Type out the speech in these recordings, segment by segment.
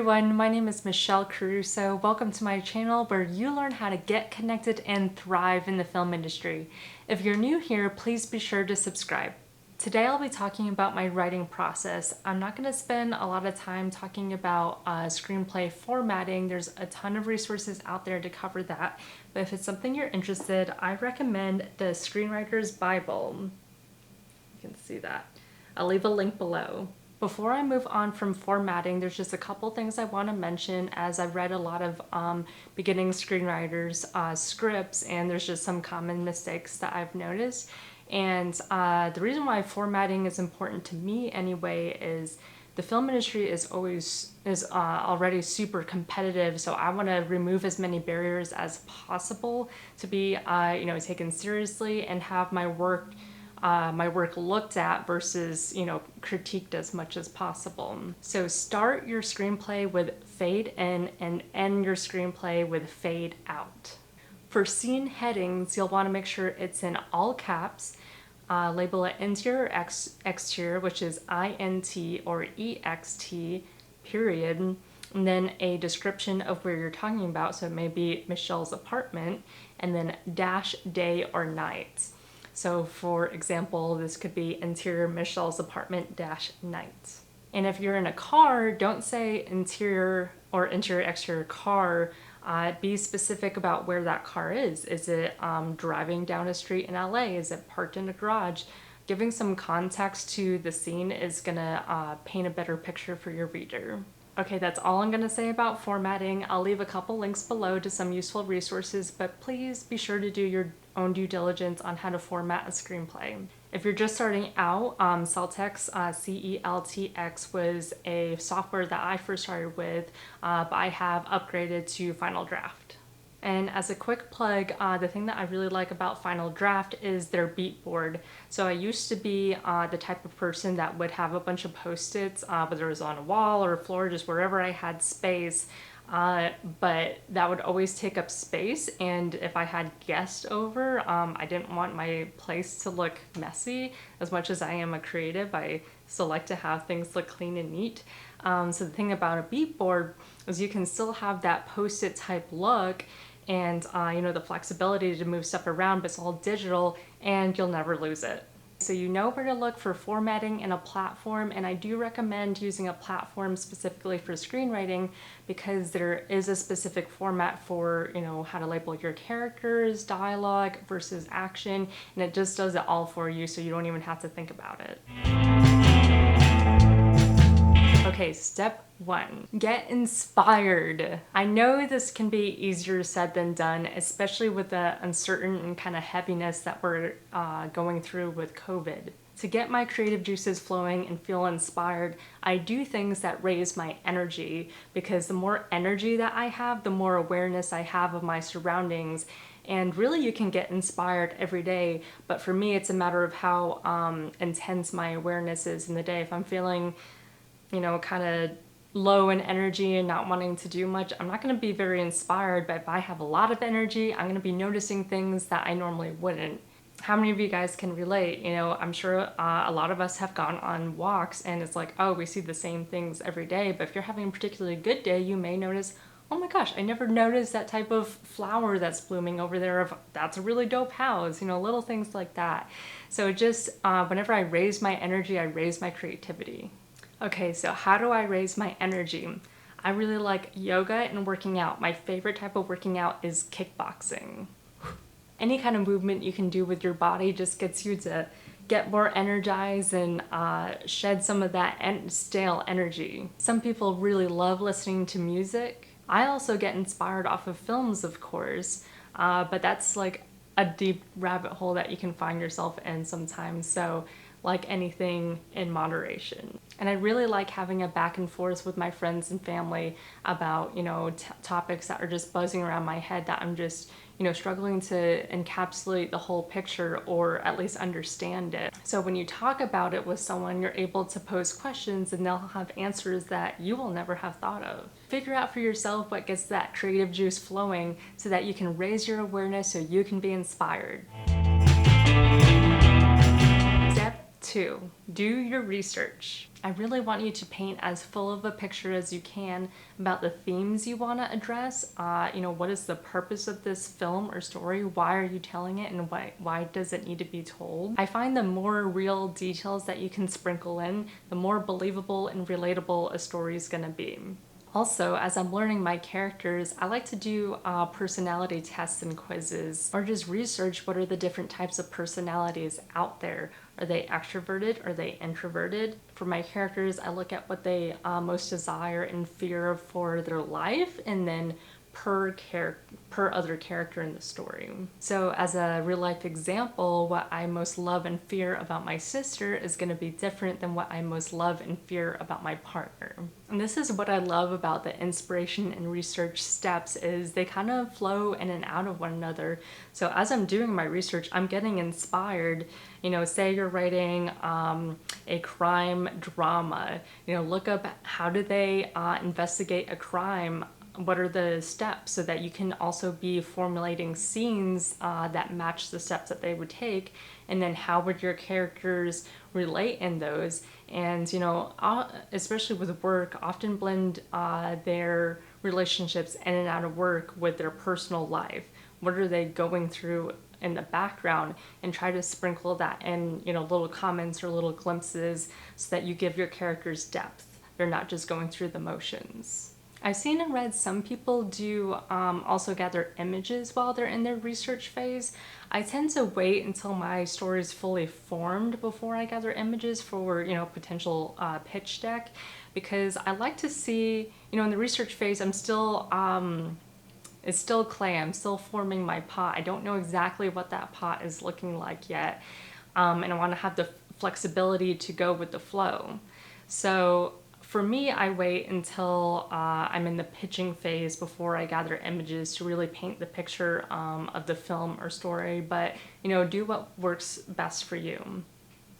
everyone, my name is Michelle Caruso. Welcome to my channel where you learn how to get connected and thrive in the film industry. If you're new here, please be sure to subscribe. Today I'll be talking about my writing process. I'm not going to spend a lot of time talking about screenplay formatting. There's a ton of resources out there to cover that, but if it's something you're interested, I recommend the Screenwriter's Bible. You can see that. I'll leave a link below. Before I move on from formatting, there's just a couple things I want to mention, as I've read a lot of beginning screenwriters' scripts, and there's just some common mistakes that I've noticed. And the reason why formatting is important to me anyway is the film industry is already super competitive, so I want to remove as many barriers as possible to be taken seriously and have my work looked at versus, critiqued as much as possible. So start your screenplay with fade in and end your screenplay with fade out. For scene headings, you'll want to make sure it's in all caps. Label it interior or exterior, which is INT or EXT, period. And then a description of where you're talking about, so it may be Michelle's apartment, and then dash day or night. So for example, this could be interior Michelle's apartment dash night. And if you're in a car, don't say interior or interior exterior car. Be specific about where that car is. Is it driving down a street in LA? Is it parked in a garage? Giving some context to the scene is gonna paint a better picture for your reader. Okay, that's all I'm gonna say about formatting. I'll leave a couple links below to some useful resources, but please be sure to do your own due diligence on how to format a screenplay. If you're just starting out, Celtx, CELTX was a software that I first started with, but I have upgraded to Final Draft. And as a quick plug, the thing that I really like about Final Draft is their beat board. So I used to be the type of person that would have a bunch of Post-its, whether it was on a wall or a floor, just wherever I had space. But that would always take up space, and if I had guests over, I didn't want my place to look messy. As much as I am a creative, I still like to have things look clean and neat. So the thing about a beat board is you can still have that Post-it type look and the flexibility to move stuff around, but it's all digital and you'll never lose it. So you know where to look for formatting in a platform, and I do recommend using a platform specifically for screenwriting because there is a specific format for, how to label your characters, dialogue versus action, and it just does it all for you, so you don't even have to think about it. Okay, step 1, get inspired. I know this can be easier said than done, especially with the uncertain and kind of heaviness that we're going through with COVID. To get my creative juices flowing and feel inspired, I do things that raise my energy, because the more energy that I have, the more awareness I have of my surroundings. And really you can get inspired every day, but for me it's a matter of how intense my awareness is in the day. If I'm feeling kind of low in energy and not wanting to do much, I'm not going to be very inspired. But if I have a lot of energy, I'm going to be noticing things that I normally wouldn't. How many of you guys can relate? I'm sure a lot of us have gone on walks and it's like, oh, we see the same things every day. But if you're having a particularly good day, you may notice, oh my gosh, I never noticed that type of flower that's blooming over there. That's a really dope house, little things like that. So just whenever I raise my energy, I raise my creativity. Okay, so how do I raise my energy? I really like yoga and working out. My favorite type of working out is kickboxing. Any kind of movement you can do with your body just gets you to get more energized and shed some of that stale energy. Some people really love listening to music. I also get inspired off of films, of course, but that's like a deep rabbit hole that you can find yourself in sometimes. So like anything, in moderation. And I really like having a back and forth with my friends and family about, topics that are just buzzing around my head that I'm just, struggling to encapsulate the whole picture or at least understand it. So when you talk about it with someone, you're able to pose questions and they'll have answers that you will never have thought of. Figure out for yourself what gets that creative juice flowing so that you can raise your awareness so you can be inspired. Step 2, do your research. I really want you to paint as full of a picture as you can about the themes you want to address. What is the purpose of this film or story? Why are you telling it, and why does it need to be told? I find the more real details that you can sprinkle in, the more believable and relatable a story is going to be. Also, as I'm learning my characters, I like to do personality tests and quizzes, or just research what are the different types of personalities out there. Are they extroverted? Are they introverted? For my characters, I look at what they most desire and fear for their life, and then per other character in the story. So as a real life example, what I most love and fear about my sister is going to be different than what I most love and fear about my partner. And this is what I love about the inspiration and research steps, is they kind of flow in and out of one another. So as I'm doing my research, I'm getting inspired. Say you're writing a crime drama, look up how do they investigate a crime. What are the steps, so that you can also be formulating scenes that match the steps that they would take, and then how would your characters relate in those. And especially with work, often blend their relationships in and out of work with their personal life. What are they going through in the background, and try to sprinkle that in little comments or little glimpses, so that you give your characters depth. They're not just going through the motions. I've seen and read some people do also gather images while they're in their research phase. I tend to wait until my story is fully formed before I gather images for potential pitch deck, because I like to see, in the research phase, I'm still it's still clay. I'm still forming my pot. I don't know exactly what that pot is looking like yet, and I want to have the flexibility to go with the flow. So for me, I wait until I'm in the pitching phase before I gather images to really paint the picture of the film or story, but do what works best for you.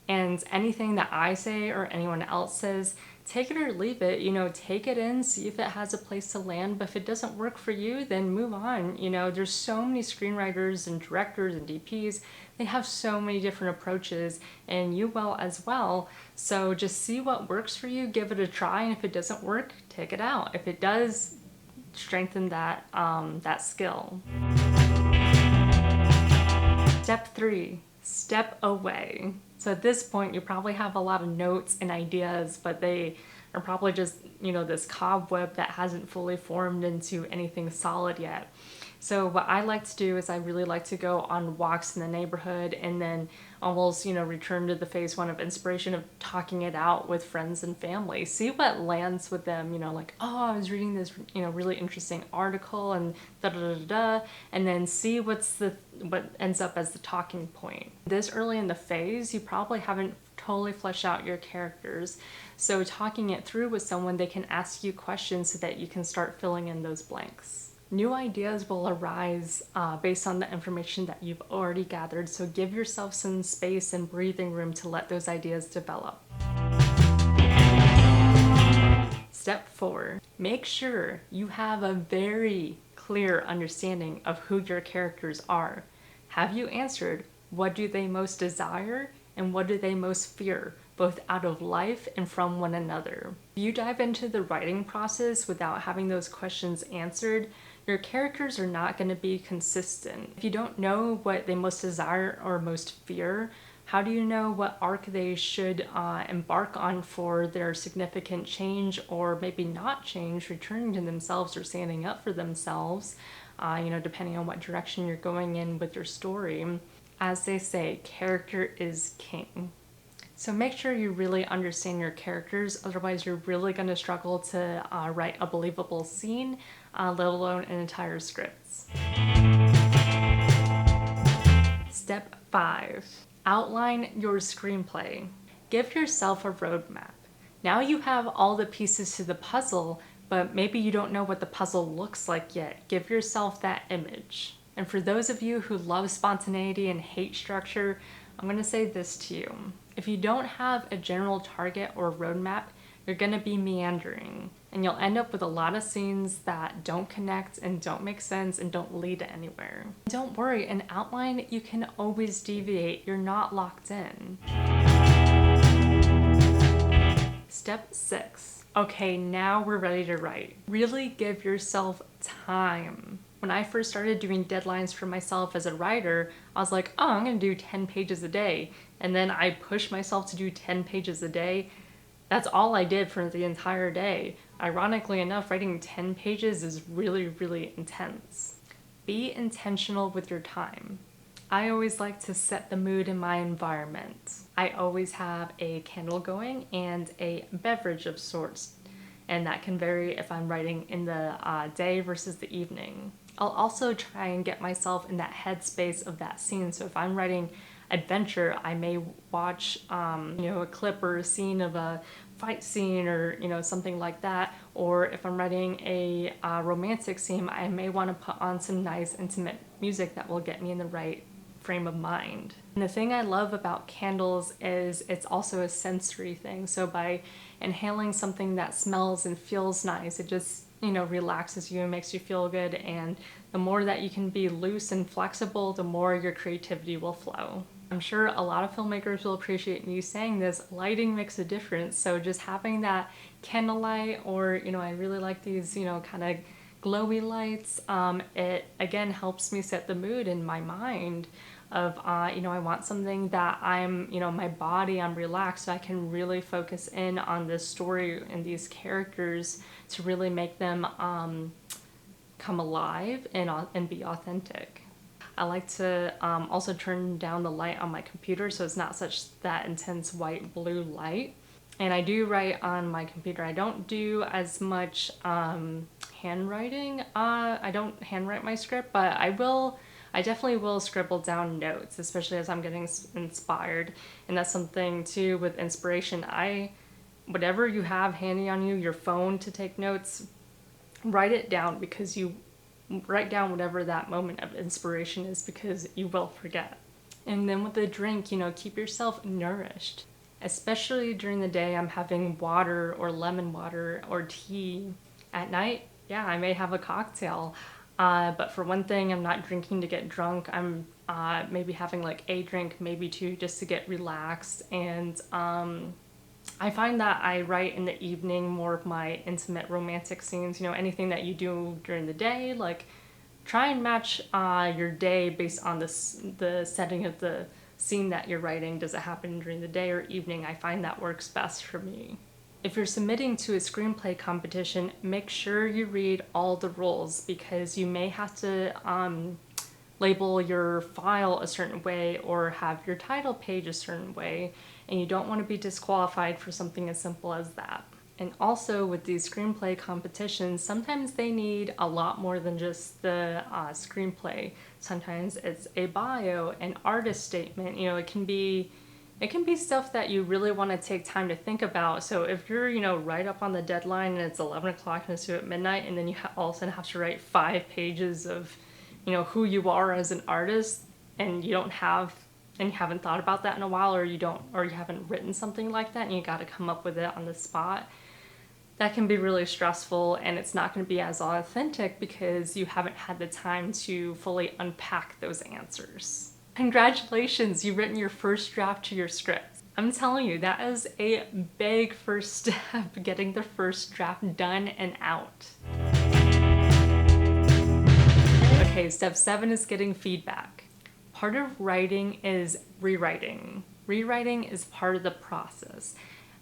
And anything that I say or anyone else says, take it or leave it, take it in, see if it has a place to land, but if it doesn't work for you, then move on. There's so many screenwriters and directors and DPs, they have so many different approaches, and you will as well. So just see what works for you, give it a try, and if it doesn't work, take it out. If it does, strengthen that skill. Step 3, step away. So at this point, you probably have a lot of notes and ideas, but they are probably just, this cobweb that hasn't fully formed into anything solid yet. So what I like to do is I really like to go on walks in the neighborhood, and then almost, return to the phase 1 of inspiration of talking it out with friends and family. See what lands with them, like, oh, I was reading this, really interesting article, and da-da-da-da, and then see what ends up as the talking point. This early in the phase, you probably haven't totally fleshed out your characters. So talking it through with someone, they can ask you questions so that you can start filling in those blanks. New ideas will arise based on the information that you've already gathered, so give yourself some space and breathing room to let those ideas develop. Step 4, make sure you have a very clear understanding of who your characters are. Have you answered what do they most desire and what do they most fear, both out of life and from one another? If you dive into the writing process without having those questions answered, your characters are not going to be consistent. If you don't know what they most desire or most fear, how do you know what arc they should embark on for their significant change, or maybe not change, returning to themselves or standing up for themselves, depending on what direction you're going in with your story? As they say, character is king. So make sure you really understand your characters, otherwise you're really going to struggle to write a believable scene, let alone an entire script. Step 5, outline your screenplay. Give yourself a roadmap. Now you have all the pieces to the puzzle, but maybe you don't know what the puzzle looks like yet. Give yourself that image. And for those of you who love spontaneity and hate structure, I'm going to say this to you. If you don't have a general target or roadmap, you're going to be meandering, and you'll end up with a lot of scenes that don't connect and don't make sense and don't lead to anywhere. Don't worry, an outline, you can always deviate. You're not locked in. Step 6. Okay, now we're ready to write. Really give yourself time. When I first started doing deadlines for myself as a writer, I was like, oh, I'm gonna do 10 pages a day. And then I pushed myself to do 10 pages a day. That's all I did for the entire day. Ironically enough, writing 10 pages is really, really intense. Be intentional with your time. I always like to set the mood in my environment. I always have a candle going and a beverage of sorts, and that can vary if I'm writing in the day versus the evening. I'll also try and get myself in that headspace of that scene. So if I'm writing adventure, I may watch a clip or a scene of a fight scene or something like that. Or if I'm writing a romantic scene, I may want to put on some nice intimate music that will get me in the right frame of mind. And the thing I love about candles is it's also a sensory thing. So by inhaling something that smells and feels nice, it just relaxes you and makes you feel good. And the more that you can be loose and flexible, the more your creativity will flow. I'm sure a lot of filmmakers will appreciate me saying this. Lighting makes a difference. So just having that candlelight, or I really like these kind of glowy lights, it again helps me set the mood in my mind of I want something that I'm my body, I'm relaxed, so I can really focus in on this story and these characters to really make them come alive and be authentic. I like to also turn down the light on my computer so it's not such that intense white blue light. And I do write on my computer. I don't do as much handwriting. I don't handwrite my script, but I definitely will scribble down notes, especially as I'm getting inspired. And that's something too with inspiration. Whatever you have handy on you, your phone to take notes, write it down, because you write down whatever that moment of inspiration is, because you will forget. And then with the drink, keep yourself nourished. Especially during the day, I'm having water or lemon water or tea. At night, yeah, I may have a cocktail. But for one thing, I'm not drinking to get drunk. I'm maybe having like a drink, maybe two, just to get relaxed. And I find that I write in the evening more of my intimate romantic scenes. Anything that you do during the day, like try and match your day based on the setting of the scene that you're writing. Does it happen during the day or evening? I find that works best for me. If you're submitting to a screenplay competition, make sure you read all the rules, because you may have to label your file a certain way or have your title page a certain way, and you don't want to be disqualified for something as simple as that. And also with these screenplay competitions, sometimes they need a lot more than just the screenplay. Sometimes it's a bio, an artist statement. It can be stuff that you really want to take time to think about. So if you're, right up on the deadline and it's 11 o'clock and it's due at midnight, and then you all of a sudden have to write 5 pages of, who you are as an artist, and you haven't thought about that in a while, or you haven't written something like that, and you got to come up with it on the spot, that can be really stressful, and it's not going to be as authentic because you haven't had the time to fully unpack those answers. Congratulations, you've written your first draft to your script. I'm telling you, that is a big first step, getting the first draft done and out. Okay, step 7 is getting feedback. Part of writing is rewriting. Rewriting is part of the process.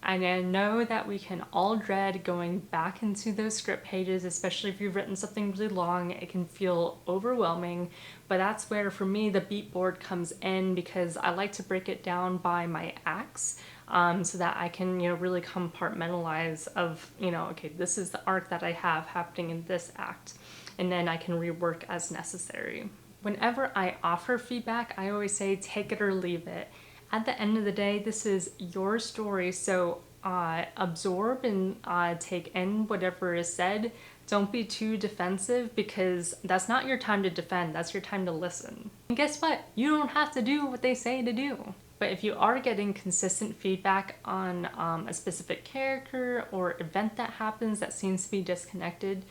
And I know that we can all dread going back into those script pages, especially if you've written something really long. It can feel overwhelming, but that's where, for me, the beat board comes in, because I like to break it down by my acts, so that I can, really compartmentalize of, okay, this is the arc that I have happening in this act, and then I can rework as necessary. Whenever I offer feedback, I always say, take it or leave it. At the end of the day, this is your story, so absorb and take in whatever is said. Don't be too defensive, because that's not your time to defend, that's your time to listen. And guess what? You don't have to do what they say to do. But if you are getting consistent feedback on a specific character or event that happens that seems to be disconnected,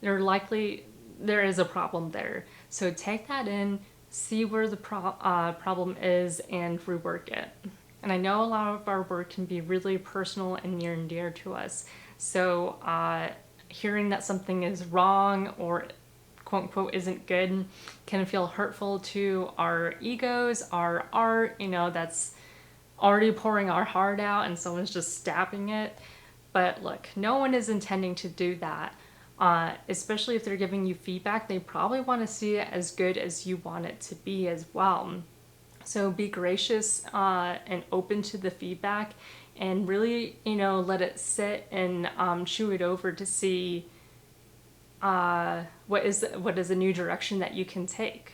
there is a problem there. So take that in, see where the problem is, and rework it. And I know a lot of our work can be really personal and near and dear to us. So hearing that something is wrong or quote unquote isn't good can feel hurtful to our egos, our art, that's already pouring our heart out and someone's just stabbing it. But look, no one is intending to do that. Especially if they're giving you feedback, they probably want to see it as good as you want it to be as well. So be gracious and open to the feedback and really, let it sit and chew it over to see what is a new direction that you can take.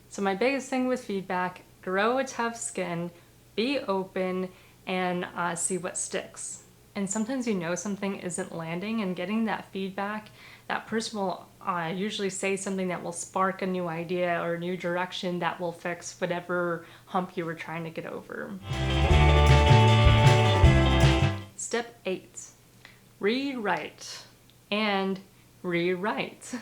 So my biggest thing with feedback, grow a tough skin, be open, and see what sticks. And sometimes something isn't landing, and getting that feedback, that person will usually say something that will spark a new idea or a new direction that will fix whatever hump you were trying to get over. Step 8, rewrite and rewrite.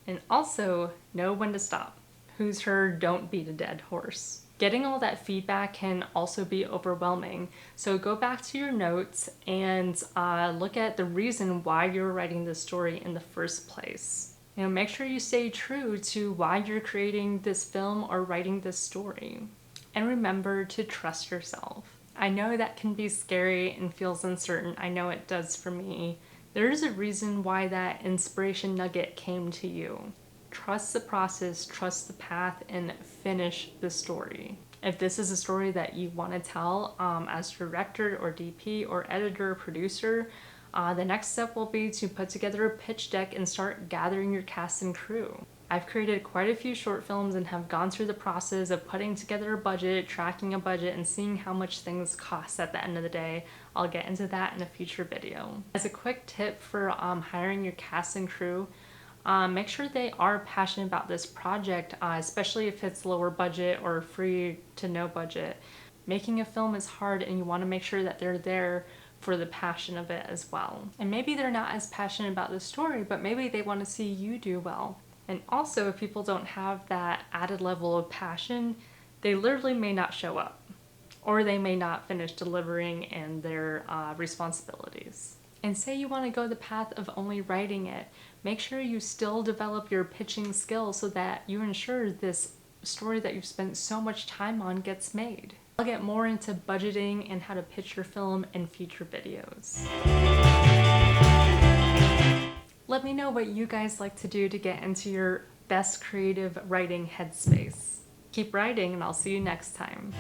And also know when to stop. Who's heard don't beat a dead horse. Getting all that feedback can also be overwhelming. So go back to your notes and look at the reason why you're writing this story in the first place. Make sure you stay true to why you're creating this film or writing this story. And remember to trust yourself. I know that can be scary and feels uncertain. I know it does for me. There's a reason why that inspiration nugget came to you. Trust the process, trust the path, and finish the story. If this is a story that you want to tell as director or DP or editor or producer, the next step will be to put together a pitch deck and start gathering your cast and crew. I've created quite a few short films and have gone through the process of putting together a budget, tracking a budget, and seeing how much things cost at the end of the day. I'll get into that in a future video. As a quick tip for hiring your cast and crew, make sure they are passionate about this project, especially if it's lower budget or free to no budget. Making a film is hard, and you want to make sure that they're there for the passion of it as well. And maybe they're not as passionate about the story, but maybe they want to see you do well. And also, if people don't have that added level of passion, they literally may not show up, or they may not finish delivering in their responsibilities. And say you want to go the path of only writing it, make sure you still develop your pitching skills so that you ensure this story that you've spent so much time on gets made. I'll get more into budgeting and how to pitch your film in future videos. Let me know what you guys like to do to get into your best creative writing headspace. Keep writing, and I'll see you next time.